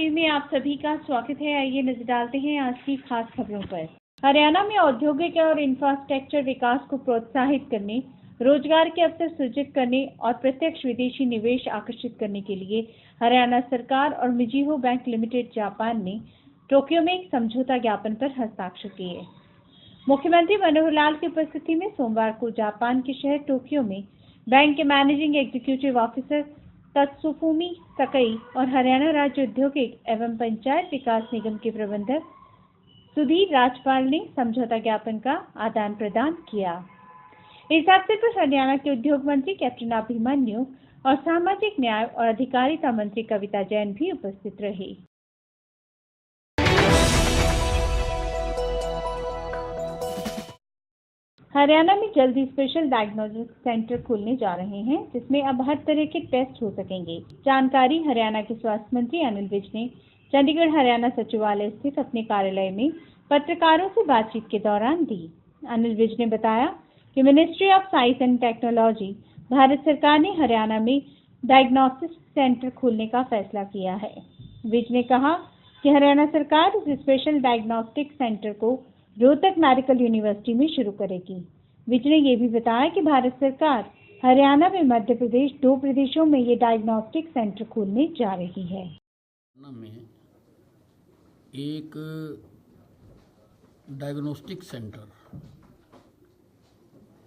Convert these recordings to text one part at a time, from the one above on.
TV में आप सभी का स्वागत है। आइए नजर डालते हैं आज की खास खबरों पर। हरियाणा में औद्योगिक और इंफ्रास्ट्रक्चर विकास को प्रोत्साहित करने, रोजगार के अवसर सृजित करने और प्रत्यक्ष विदेशी निवेश आकर्षित करने के लिए हरियाणा सरकार और मिज़ुहो बैंक लिमिटेड जापान ने टोक्यो में एक समझौता ज्ञापन पर हस्ताक्षर किए। मुख्यमंत्री मनोहर लाल की उपस्थिति में सोमवार को जापान के शहर टोक्यो में बैंक के मैनेजिंग एग्जीक्यूटिव ऑफिसर तत्सुफुमी सकई और हरियाणा राज्य औद्योगिक एवं पंचायत विकास निगम के प्रबंधक सुधीर राजपाल ने समझौता ज्ञापन का आदान प्रदान किया। इस अवसर पर हरियाणा के उद्योग मंत्री कैप्टन अभिमन्यु और सामाजिक न्याय और अधिकारिता मंत्री कविता जैन भी उपस्थित रहे। हरियाणा में जल्दी स्पेशल डायग्नोस्टिक सेंटर खुलने जा रहे हैं, जिसमें अब हर तरह के टेस्ट हो सकेंगे। जानकारी हरियाणा के स्वास्थ्य मंत्री अनिल विज ने चंडीगढ़ हरियाणा सचिवालय स्थित अपने कार्यालय में पत्रकारों से बातचीत के दौरान दी। अनिल विज ने बताया कि ministry of science and technology, Bharat सरकार ने हरियाणा में डायग्नोस्टिक सेंटर खोलने का फैसला किया है। विज ने कहा कि हरियाणा सरकार इस स्पेशल डायग्नोस्टिक सेंटर को रोहतक मेडिकल यूनिवर्सिटी में शुरू करेगी। विज ने यह भी बताया कि भारत सरकार हरियाणा में मध्य प्रदेश, 2 प्रदेशों में ये डायग्नोस्टिक सेंटर खोलने जा रही है। में एक डायग्नोस्टिक सेंटर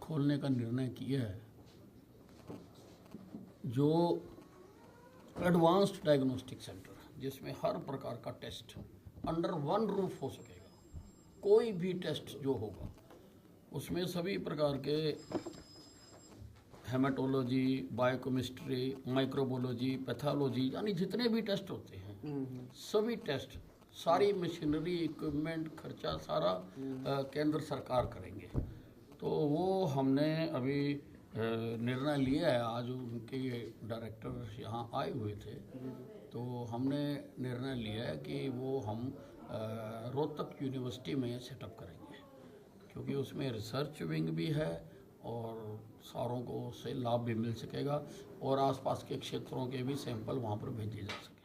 खोलने का निर्णय किया है, जो एडवांस्ड डायग्नोस्टिक सेंटर, जिसमें हर प्रकार का टेस्ट अंडर वन रूफ हो सकेगा। कोई भी टेस्ट जो होगा उसमें सभी प्रकार के हेमाटोलॉजी, बायोकेमिस्ट्री, माइक्रोबायोलॉजी, पैथोलॉजी, यानी जितने भी टेस्ट होते हैं सभी टेस्ट, सारी मशीनरी, इक्विपमेंट, खर्चा सारा केंद्र सरकार करेंगे। तो वो हमने अभी निर्णय लिया है। आज उनके डायरेक्टर यहाँ आए हुए थे, तो हमने निर्णय लिया है कि वो हम रोहतक यूनिवर्सिटी में सेटअप करेंगे, क्योंकि उसमें रिसर्च विंग भी है और सारों को से लाभ भी मिल सकेगा और आसपास के क्षेत्रों के भी सैंपल वहाँ पर भेजे जा सके।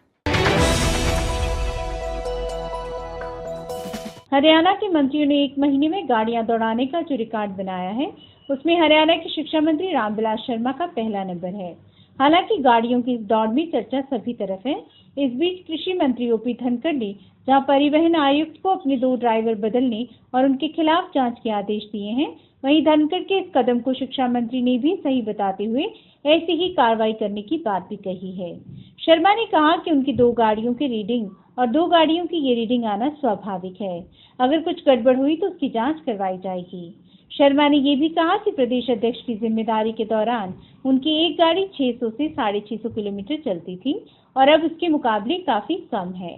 हरियाणा के मंत्रियों ने 1 महीने में गाड़ियां दौड़ाने का जो रिकॉर्ड बनाया है, उसमें हरियाणा के शिक्षा मंत्री रामविलास शर्मा का पहला नंबर है। हालांकि गाड़ियों की इस दौड़ में चर्चा सभी तरफ है। इस बीच कृषि मंत्री ओपी धनखड़ ने जहां परिवहन आयुक्त को अपने 2 ड्राइवर बदलने और उनके खिलाफ जांच के आदेश दिए हैं, वहीं धनखड़ के इस कदम को शिक्षा मंत्री ने भी सही बताते हुए ऐसी ही कार्रवाई करने की बात भी कही है। शर्मा ने कहा कि उनकी 2 गाड़ियों की रीडिंग और 2 गाड़ियों की ये रीडिंग आना स्वाभाविक है। अगर कुछ गड़बड़ हुई तो उसकी जांच करवाई जाएगी। शर्मा ने ये भी कहा कि प्रदेश अध्यक्ष की जिम्मेदारी के दौरान उनकी एक गाड़ी 600 से 650 किलोमीटर चलती थी और अब उसके मुकाबले काफी कम है।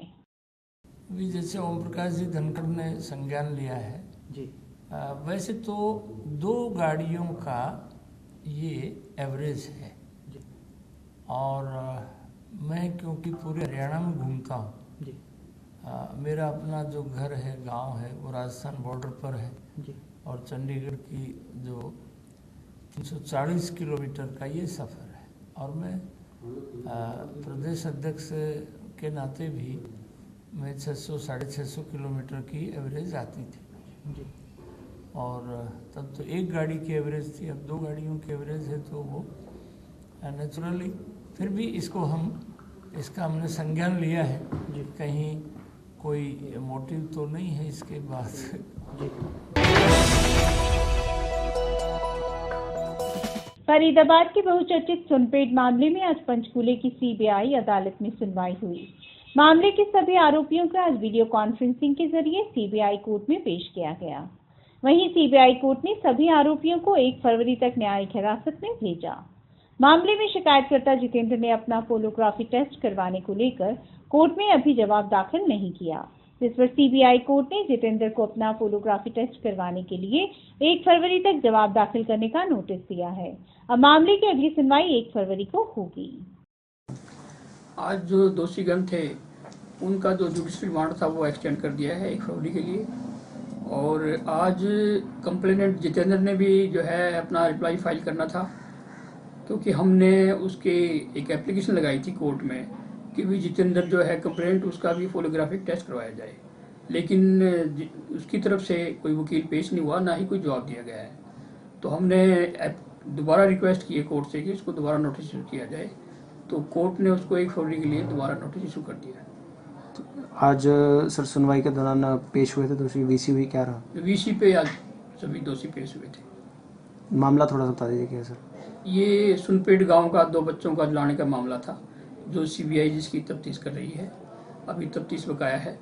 जैसे ओम प्रकाश जी धनखड़ ने संज्ञान लिया है जी, वैसे तो 2 गाड़ियों का ये एवरेज है जी। और मैं क्योंकि पूरे हरियाणा में घूमता हूँ जी, मेरा अपना जो घर है, गांव है, वो राजस्थान बॉर्डर पर है जी, और चंडीगढ़ की जो 340 किलोमीटर का ये सफ़र है। और मैं प्रदेश अध्यक्ष के नाते भी मैं 600-650 किलोमीटर की एवरेज आती थी जी। और तब तो 1 गाड़ी की एवरेज थी, अब 2 गाड़ियों की एवरेज है, तो वो नेचुरली फिर भी इसका हमने संज्ञान लिया है जी। कहीं कोई मोटिव तो नहीं है इसके बाद जी। फरीदाबाद के बहुचर्चित सोनपेट मामले में आज पंचकूले की सीबीआई अदालत में सुनवाई हुई। मामले के सभी आरोपियों को आज वीडियो कॉन्फ्रेंसिंग के जरिए सीबीआई कोर्ट में पेश किया गया। वहीं सीबीआई कोर्ट ने सभी आरोपियों को 1 फरवरी तक न्यायिक हिरासत में भेजा। मामले में शिकायतकर्ता जितेंद्र ने अपना पोलोग्राफी टेस्ट करवाने को लेकर कोर्ट में अभी जवाब दाखिल नहीं किया, जिस पर सीबीआई कोर्ट ने जितेंद्र को अपना पोलोग्राफी टेस्ट करवाने के लिए 1 फरवरी तक जवाब दाखिल करने का नोटिस दिया है। अब मामले की अगली सुनवाई 1 फरवरी को होगी। आज जो दोषीगण थे उनका जो जुडिशियल रिमांड था वो एक्सटेंड कर दिया है 1 फरवरी के लिए। और आज कंप्लेनेंट जितेंद्र ने भी जो है अपना रिप्लाई फाइल करना था, क्योंकि हमने उसके एक एप्लीकेशन लगाई थी कोर्ट में कि भी जितेंद्र जो है कंप्लेंट, उसका भी फोटोग्राफिक टेस्ट करवाया जाए, लेकिन उसकी तरफ से कोई वकील पेश नहीं हुआ, ना ही कोई जवाब दिया गया है। तो हमने दोबारा रिक्वेस्ट की है कोर्ट से कि इसको दोबारा नोटिस इशू किया जाए, तो कोर्ट ने उसको 1 फरवरी के लिए दोबारा नोटिस इशू कर दिया। तो आज सर सुनवाई के दौरान पेश हुए थे दोषी, वीसी हुई, क्या रहा? वीसी पे आज सभी दोषी पेश हुए थे। मामला थोड़ा सा बता दीजिए क्या सर? ये सुनपेट गांव का 2 बच्चों का जलाने का मामला था, जो सीबीआई जिसकी तफ्तीश कर रही है, अभी तफ्तीश बकाया है।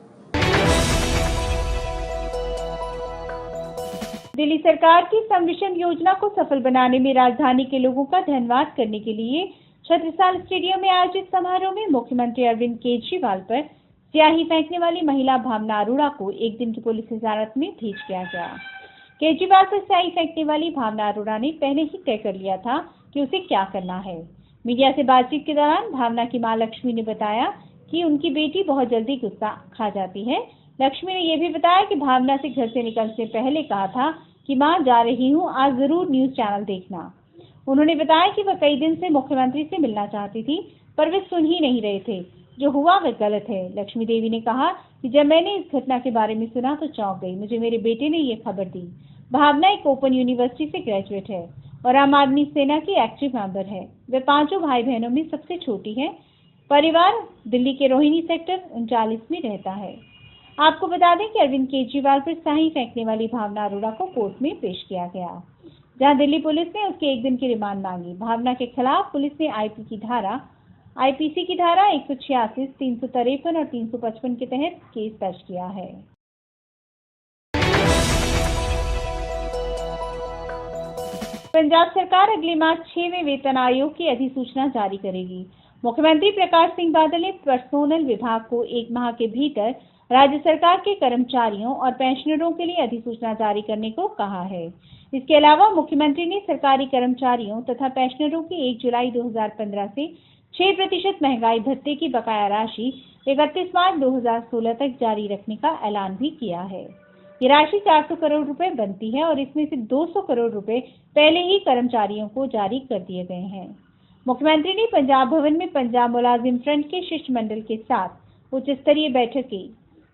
दिल्ली सरकार की समविषम योजना को सफल बनाने में राजधानी के लोगों का धन्यवाद करने के लिए छत्रसाल स्टेडियम में आयोजित समारोह में मुख्यमंत्री अरविंद केजरीवाल पर स्याही फेंकने वाली महिला भावना अरोड़ा को 1 दिन की पुलिस हिरासत में भेज दिया गया। केजरीवाल पर स्याही फेंकने वाली भावना अरोड़ा ने पहले ही तय कर लिया था कि उसे क्या करना है। मीडिया से बातचीत के दौरान भावना की मां लक्ष्मी ने बताया कि उनकी बेटी बहुत जल्दी गुस्सा खा जाती है। लक्ष्मी ने यह भी बताया कि भावना से घर से निकलने से पहले कहा था कि मां जा रही हूं, आज जरूर न्यूज चैनल देखना। उन्होंने बताया कि वह कई दिन से मुख्यमंत्री से मिलना चाहती थी, पर वे सुन ही नहीं रहे थे। जो हुआ वह गलत है। लक्ष्मी देवी ने कहा कि जब मैंने इस घटना के बारे में सुना तो चौंक गई। मुझे मेरे बेटे ने ये खबर दी। भावना एक ओपन यूनिवर्सिटी से ग्रेजुएट है और आम आदमी सेना की एक्टिव मेंबर है। वे 5 भाई बहनों में सबसे छोटी है। परिवार दिल्ली के रोहिणी सेक्टर 39 में रहता है। आपको बता दें कि अरविंद केजरीवाल पर स्याही फेंकने वाली भावना अरोड़ा को कोर्ट में पेश किया गया, जहां दिल्ली पुलिस ने उसके 1 दिन की रिमांड मांगी। भावना के खिलाफ पुलिस ने आईपीसी की धारा 186, 353 और 355 के तहत केस दर्ज किया है। पंजाब सरकार अगले माह 6वें वेतन आयोग की अधिसूचना जारी करेगी। मुख्यमंत्री प्रकाश सिंह बादल ने पर्सोनल विभाग को 1 माह के भीतर राज्य सरकार के कर्मचारियों और पेंशनरों के लिए अधिसूचना जारी करने को कहा है। इसके अलावा मुख्यमंत्री ने सरकारी कर्मचारियों तथा पेंशनरों की 1 जुलाई 2015 से 6% महंगाई भत्ते की बकाया राशि 31 मार्च 2016 तक जारी रखने का ऐलान भी किया है। ये राशि 400 करोड़ रुपए बनती है और इसमें से 200 करोड़ रुपए पहले ही कर्मचारियों को जारी कर दिए गए हैं। मुख्यमंत्री ने पंजाब भवन में पंजाब मुलाजिम फ्रंट के शिष्टमंडल के साथ उच्च स्तरीय बैठक की।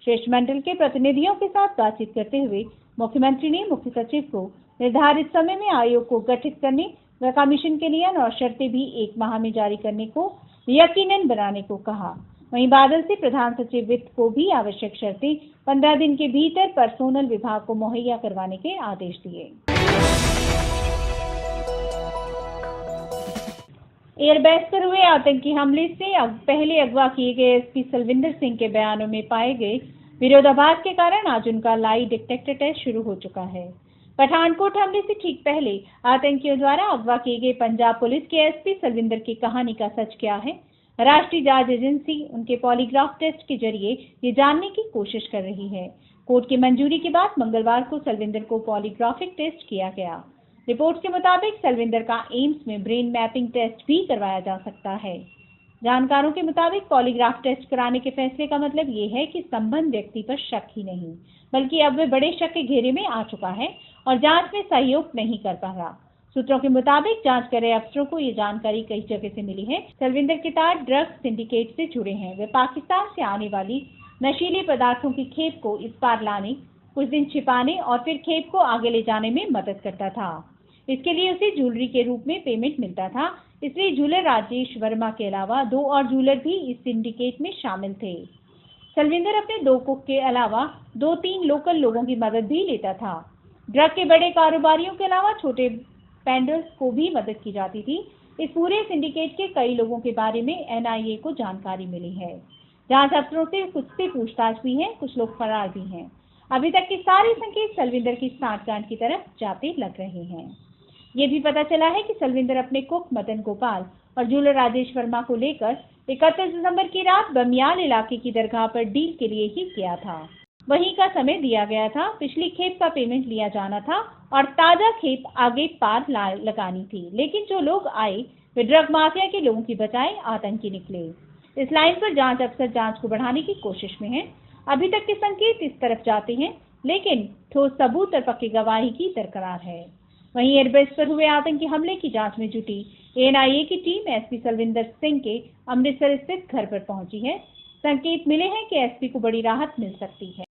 शिष्टमंडल के प्रतिनिधियों के साथ बातचीत करते हुए मुख्यमंत्री ने मुख्य सचिव को निर्धारित समय में आयोग को गठित करने व कमीशन के लिए और शर्तें भी 1 माह में जारी करने को यकीनन बनाने को कहा। वहीं बादल से प्रधान सचिव वित्त को भी आवश्यक शर्तें 15 दिन के भीतर पर्सोनल विभाग को मुहैया करवाने के आदेश दिए। एयरबेस पर हुए आतंकी हमले से पहले अगवा किए गए एसपी सलविंदर सिंह के बयानों में पाए गए विरोधाभास के कारण आज उनका लाई डिटेक्टर टेस्ट शुरू हो चुका है। पठानकोट हमले से ठीक पहले आतंकियों द्वारा अगवा किए गए पंजाब पुलिस के एसपी सलविंदर की कहानी का सच क्या है, राष्ट्रीय जांच एजेंसी उनके पॉलीग्राफ टेस्ट के जरिए ये जानने की कोशिश कर रही है। कोर्ट की मंजूरी के बाद मंगलवार को सलविंदर को पॉलीग्राफिक टेस्ट किया गया। रिपोर्ट के मुताबिक सलविंदर का एम्स में ब्रेन मैपिंग टेस्ट भी करवाया जा सकता है। जानकारों के मुताबिक पॉलीग्राफ टेस्ट कराने के फैसले का मतलब ये है कि संबंध व्यक्ति पर शक ही नहीं, बल्कि अब वह बड़े शक के घेरे में आ चुका है और जांच में सहयोग नहीं कर पा रहा। सूत्रों के मुताबिक जांच कर रहे अफसरों को ये जानकारी कई जगह से मिली है। सलविंदर के तार ड्रग्स सिंडिकेट से जुड़े हैं। वे पाकिस्तान से आने वाली नशीले पदार्थों की खेप को इस पार लाने, कुछ दिन छिपाने और फिर खेप को आगे ले जाने में मदद करता था। इसके लिए उसे ज्वेलरी के रूप में पेमेंट मिलता था, इसलिए ज्वेलर राजेश वर्मा के अलावा 2 और ज्वेलर भी इस सिंडिकेट में शामिल थे। सलविंदर अपने 2 कुक के अलावा 2-3 लोकल लोगों की मदद भी लेता था। ड्रग के बड़े कारोबारियों के अलावा छोटे पेंडर्स को भी मदद की जाती थी। इस पूरे सिंडिकेट के कई लोगों के बारे में एनआईए को जानकारी मिली है। जांच अफसरों से कुछ से पूछताछ भी है, कुछ लोग फरार भी हैं। अभी तक के सारे संकेत सलविंदर की सांठगांठ की तरफ जाते लग रहे हैं। ये भी पता चला है कि सलविंदर अपने कुक मदन गोपाल और ज्वेलर राजेश वर्मा को लेकर 31 दिसंबर की रात बमियाल इलाके की दरगाह पर डील के लिए ही गया था। वहीं का समय दिया गया था, पिछली खेप का पेमेंट लिया जाना था और ताजा खेप आगे पार लगानी थी। लेकिन जो लोग आए वे ड्रग माफिया के लोगों की बजाय आतंकी निकले। इस लाइन पर जांच अफसर जांच को बढ़ाने की कोशिश में है। अभी तक के संकेत इस तरफ जाते हैं, लेकिन ठोस सबूत और पक्की गवाही की दरकार है। वहीं एयरबेस पर हुए आतंकी हमले की जांच में जुटी एनआईए की टीम एसपी सलविंदर सिंह के अमृतसर स्थित घर पर पहुंची है। संकेत मिले हैं कि एसपी को बड़ी राहत मिल सकती है।